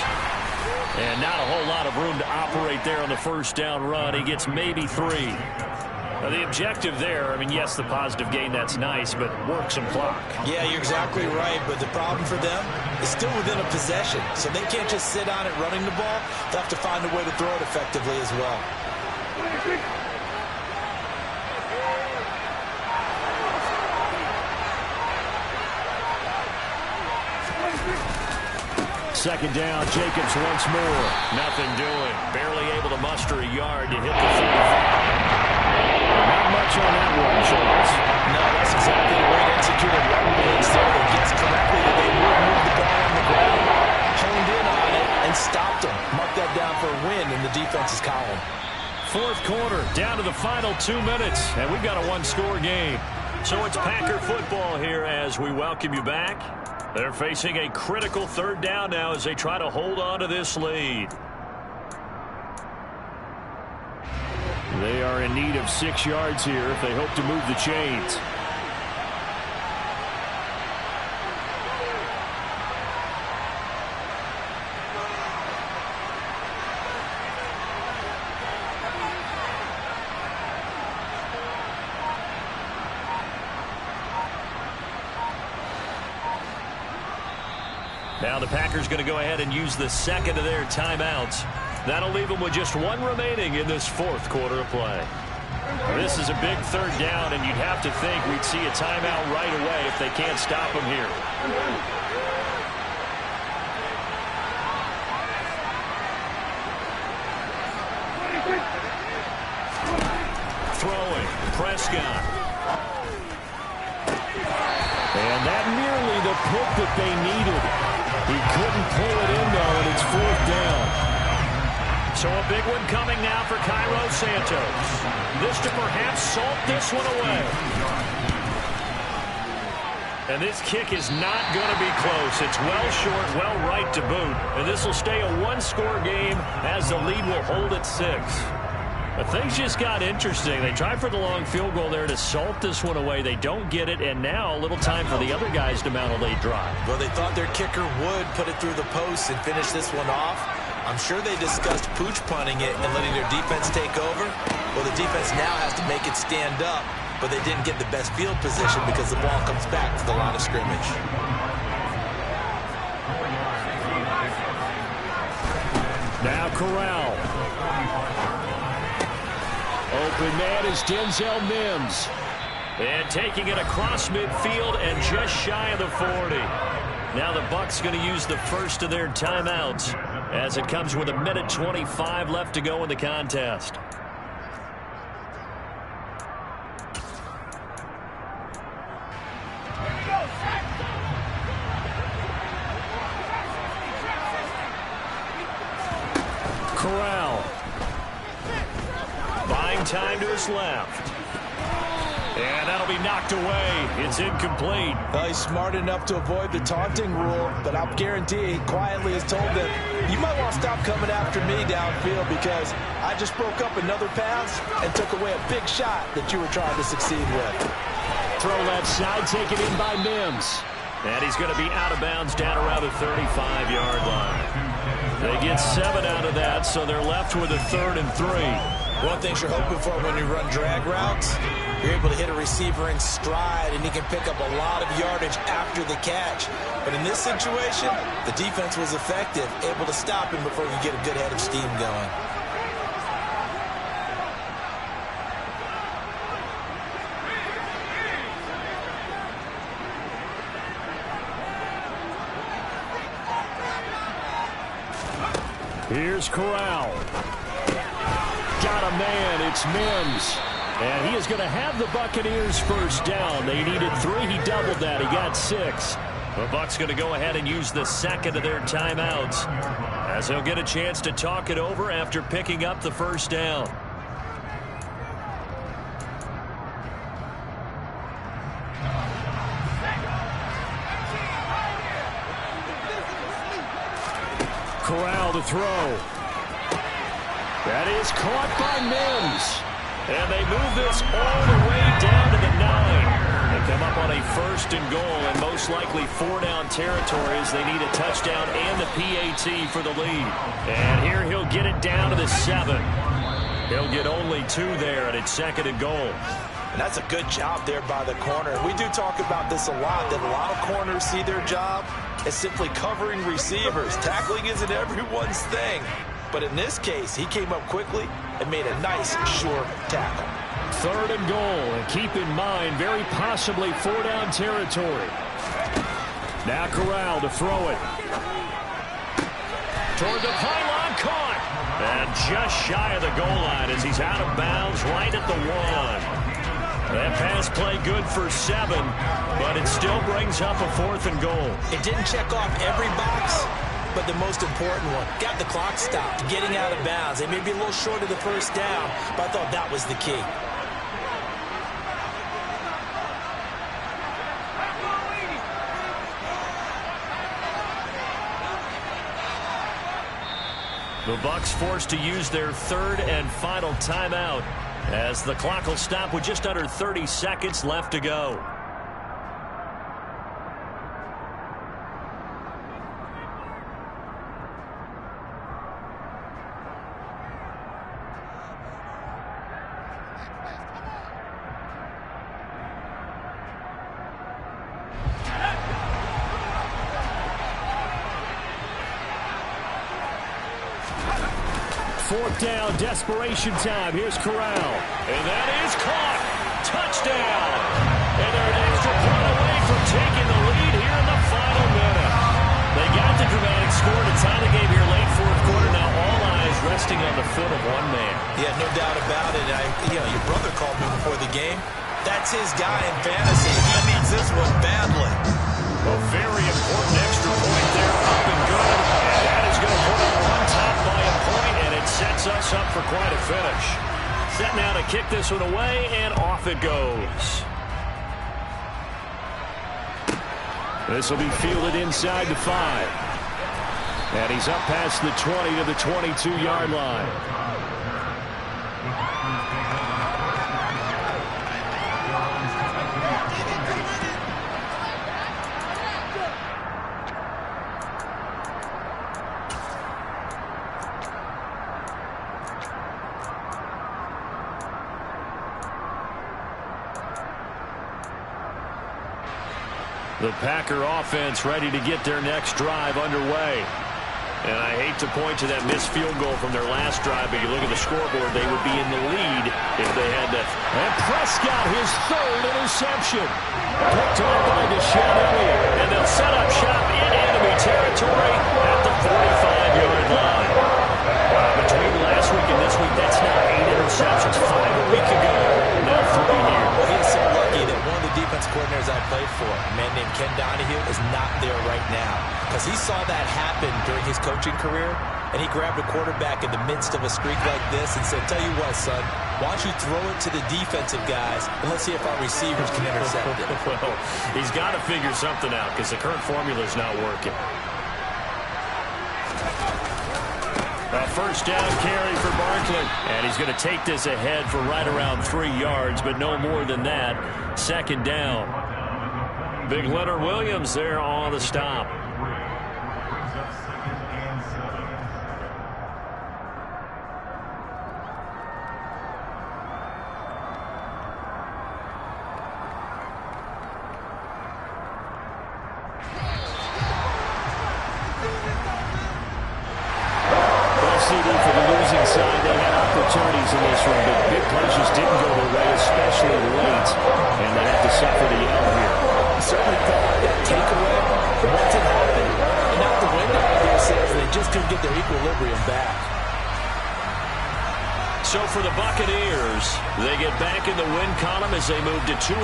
And not a whole lot of room to operate there on the first down run. He gets maybe 3. Now, the objective there, I mean, yes, the positive gain, that's nice, but work some clock. Yeah, you're exactly right, but the problem for them is still within a possession. So they can't just sit on it running the ball. They'll have to find a way to throw it effectively as well. Second down, Jacobs once more. Nothing doing. Barely able to muster a yard to hit the 35. Not much on that one, Charles. No, that's exactly the way to execute a run release there. They guessed correctly that they would move the ball on the ground, honed in on it, and stopped them. Mark that down for a win in the defense's column. 4th quarter, down to the final 2 minutes, and we've got a one-score game. So it's Packer football here as we welcome you back. They're facing a critical 3rd down now as they try to hold on to this lead. They are in need of 6 yards here if they hope to move the chains. Now the Packers going to go ahead and use the second of their timeouts. That'll leave them with just 1 remaining in this 4th quarter of play. This is a big 3rd down, and you'd have to think we'd see a timeout right away if they can't stop them here. Throwing, Prescott. And that nearly the pick that they needed. He couldn't pull it in, though, and it's 4th down. So a big one coming now for Cairo Santos. This to perhaps salt this one away. And this kick is not going to be close. It's well short, well right to boot. And this will stay a 1-score game as the lead will hold at 6. But things just got interesting. They tried for the long field goal there to salt this one away. They don't get it, and now a little time for the other guys to mount a late drive. Well, they thought their kicker would put it through the post and finish this one off. I'm sure they discussed pooch punting it and letting their defense take over. Well, the defense now has to make it stand up, but they didn't get the best field position because the ball comes back to the line of scrimmage. Now Corral. Open man is Denzel Mims. And taking it across midfield and just shy of the 40. Now the Bucs going to use the first of their timeouts as it comes with 1:25 left to go in the contest. Corral. Buying time to his left. And that'll be knocked away. It's incomplete. Well, he's smart enough to avoid the taunting rule, but I'll guarantee he quietly has told them, you might want to stop coming after me downfield because I just broke up another pass and took away a big shot that you were trying to succeed with. Throw left side, taken in by Mims. And he's going to be out of bounds down around the 35-yard line. They get 7 out of that, so they're left with a 3rd and 3. One thing you're hoping for when you run drag routes, you're able to hit a receiver in stride, and he can pick up a lot of yardage after the catch. But in this situation, the defense was effective, able to stop him before you get a good head of steam going. Here's Corral. Got a man. It's Mims. And he is going to have the Buccaneers first down. They needed 3. He doubled that. He got 6. The Bucs going to go ahead and use the second of their timeouts as they'll get a chance to talk it over after picking up the first down. Corral to throw. That is caught by Mims. And they move this all the way down to the 9. They come up on a 1st and goal, and most likely 4-down territory as they need a touchdown and the PAT for the lead. And here he'll get it down to the 7. He'll get only 2 there, and it's 2nd and goal. And that's a good job there by the corner. We do talk about this a lot, that a lot of corners see their job as simply covering receivers. Tackling isn't everyone's thing. But in this case, he came up quickly and made a nice, sure tackle. 3rd and goal, and keep in mind, very possibly 4-down territory. Now Corral to throw it. Toward the pylon, caught. And just shy of the goal line as he's out of bounds right at the 1. That pass play good for 7, but it still brings up a 4th and goal. It didn't check off every box, but the most important one. Got the clock stopped, getting out of bounds. They may be a little short of the 1st down, but I thought that was the key. The Bucs forced to use their 3rd and final timeout as the clock will stop with just under 30 seconds left to go. Fourth down, desperation time. Here's Corral. And that is caught. Touchdown. And they're an extra point away from taking the lead here in the final minute. They got the dramatic score to tie the game here late 4th quarter. Now all eyes resting on the foot of one man. Yeah, no doubt about it. Your brother called me before the game. That's his guy in fantasy. He needs this one badly. A very important extra point there, up and good. And that is going to put them on top by a point, and it sets us up for quite a finish. Set now to kick this one away, and off it goes. This will be fielded inside the 5. And he's up past the 20 to the 22-yard line. The Packer offense ready to get their next drive underway. And I hate to point to that missed field goal from their last drive, but you look at the scoreboard, they would be in the lead if they had that. And Prescott, his 3rd interception. Picked off by Deshaun Elliott. And they'll set up shop in enemy territory at the 45-yard line. Between last week and this week, that's now 8 interceptions. 5 a week ago. Now 3 here. Well, he is so lucky that one of the defense coordinators I played for, a man named Ken Donahue, is not there right now. Because he saw that happen during his coaching career, and he grabbed a quarterback in the midst of a streak like this and said, tell you what, son, why don't you throw it to the defensive guys, and let's see if our receivers can intercept it. Well, he's got to figure something out because the current formula is not working. A 1st down carry for Barkley. And he's going to take this ahead for right around 3 yards, but no more than that. 2nd down. Big Leonard Williams there on the stop. CD for the losing side. They had opportunities in this one, but big plays just didn't go their way, especially late, and they have to suffer the L here. I certainly felt like that takeaway, once it happened, and out the window, there says they just couldn't get their equilibrium back. So for the Buccaneers, they get back in the win column as they move to 2-1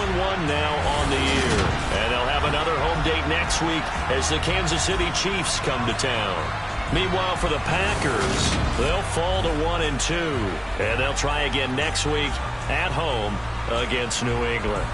now on the year. And they'll have another home date next week as the Kansas City Chiefs come to town. Meanwhile, for the Packers, they'll fall to 1-2, and they'll try again next week at home against New England.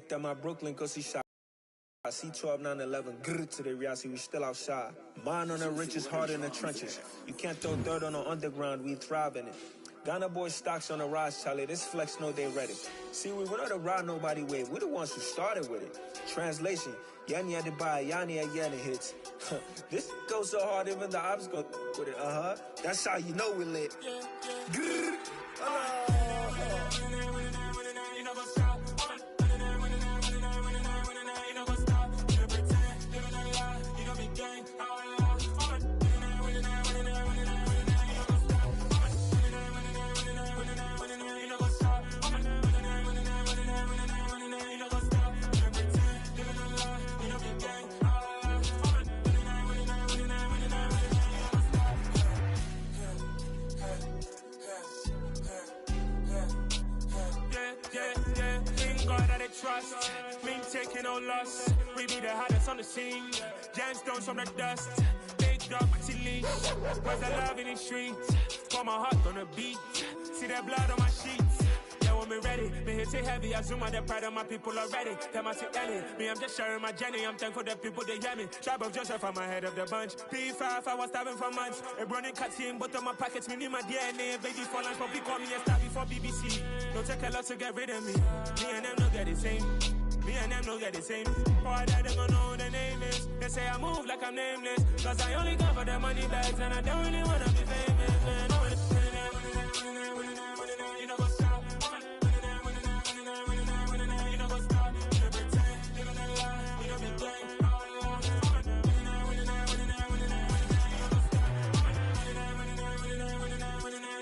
kicked at my Brooklyn cause he shot. C12, 911, grrr to the Riasi, we still outside. Mine on the richest, heart in the trenches. You can't throw dirt on the underground, we thrive in it. Ghana boys stocks on the rise, Charlie. This flex know they ready. See, we were not the ride nobody with. We're the ones who started with it. Translation, Yanni had to buy, Yanni had Yanni hits. This goes so hard, even the ops go with it. That's how you know we lit. Grrr. Trust, mean taking no loss. We be the hardest on the scene. Gemstones from the dust. Big dog, pretty leash. Where's the love in the streets? Got my heart on the beat. See that blood on my sheets. Yeah, when we ready, me hit it heavy. I zoom out the pride of my people already. Them I see Ellie. Me, I'm just sharing my journey. I'm thankful that people they hear me. Tribe of Joseph, I'm ahead of the bunch. P5, I was starving for months. A running cuts in, but on my pockets, me need my DNA. Baby for lunch, but we call me a star before BBC. Don't take a lot to get rid of me. Me and them don't get the same. Me and them don't get the same. Boy, that they don't know who the name is. They say I move like I'm nameless. Cause I only come for the money bags and I don't really wanna be famous, man. You know what's up? You know what's up? You pretend, living a lie. You know be playing.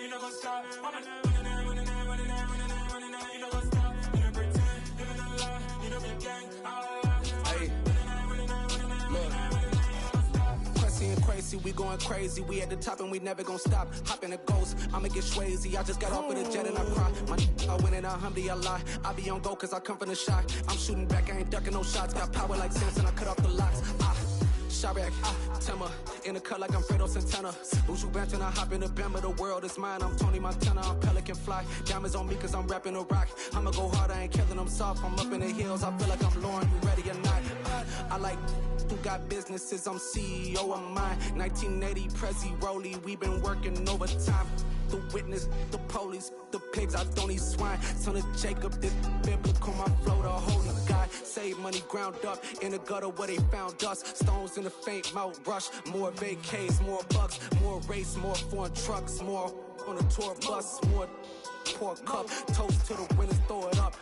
You know what's up? We going crazy, we at the top and we never gonna stop. Hop in a ghost, I'ma get swayzy. I just got off with a jet and I cry. My I win in a Humvee, I lie. I be on go cause I come from the shot. I'm shooting back, I ain't ducking no shots. Got power like Samson, I cut off the locks. Sharek, Timmer, in the cut like I'm Fredo Santana. Buju Benton, I hop in the Bama, the world is mine. I'm Tony Montana, I'm Pelican Fly. Diamonds on me cause I'm rapping a rock. I'ma go hard, I ain't killing them soft. I'm up in the hills, I feel like I'm Lauren, you ready or not? I like who got businesses, I'm CEO of mine. 1980, Prezi Rolly, we been working overtime. The witness, the police, the pigs, I don't eat swine. Son of Jacob, this biblical, my flow, the holy God. Save money ground up in the gutter where they found us. Stones in the faint Mount Rush. More vacays, more bucks, more race, more foreign trucks, more on a tour bus, more pour cup. Toast to the winners, throw it up.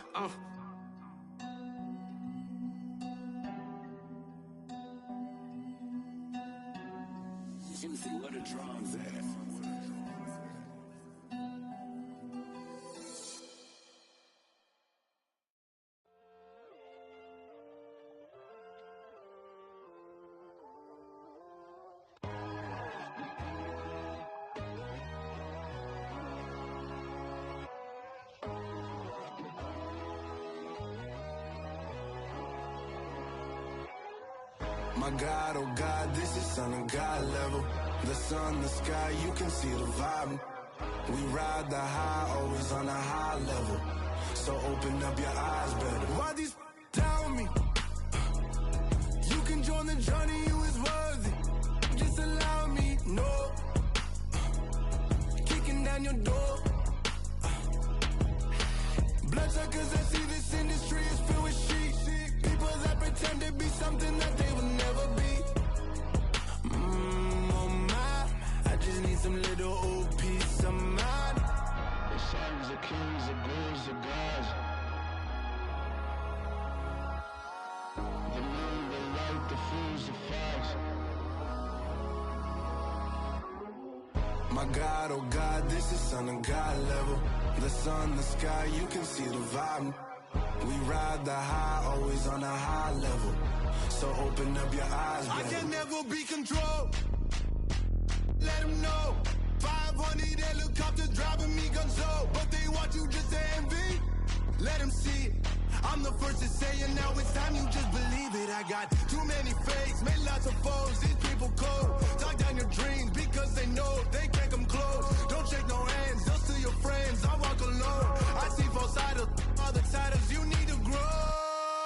Juicy, where the drums at? My God, oh God, this is Son of God level. The sun, the sky, you can see the vibe. We ride the high, always on a high level. So open up your eyes better. Why these tell me? You can join the journey, you is worthy. Just allow me, no. Kicking down your door. Bloodsuckers, I see this industry is filled with sheep. People that pretend to be something that they will never be. Oh my, I just need some little old peace of mind. The sons of kings, the ghouls, the gods. The moon, the light, the fools, the facts. My God, oh God, this is Son of God level. The sun, the sky, you can see the vibe. We ride the high, always on a high level. So open up your eyes, baby. I can never be controlled. Let them know. 500 helicopters driving me gonzo. But they want you just to envy. Let them see it. I'm the first to say it, now it's time you just believe it. I got too many fakes, made lots of foes. These people cold. Talk down your dreams because they know they can't come close. Don't shake no hands, just to your friends. I walk alone. I see both sides, other siders. You need to grow.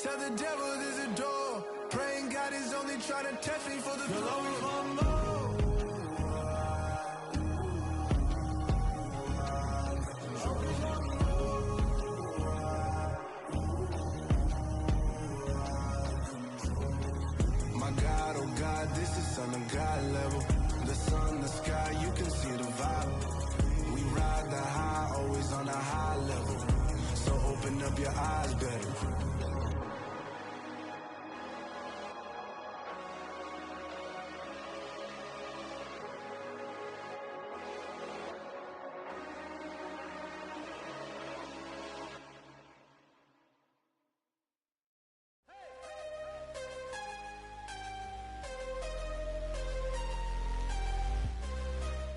Tell the devil there's a door. Praying God is only trying to test me for the glory. My God, oh God, this is on a God level. The sun, the sky, you can see the vibe. We ride the high, always on a high level. So open up your eyes better.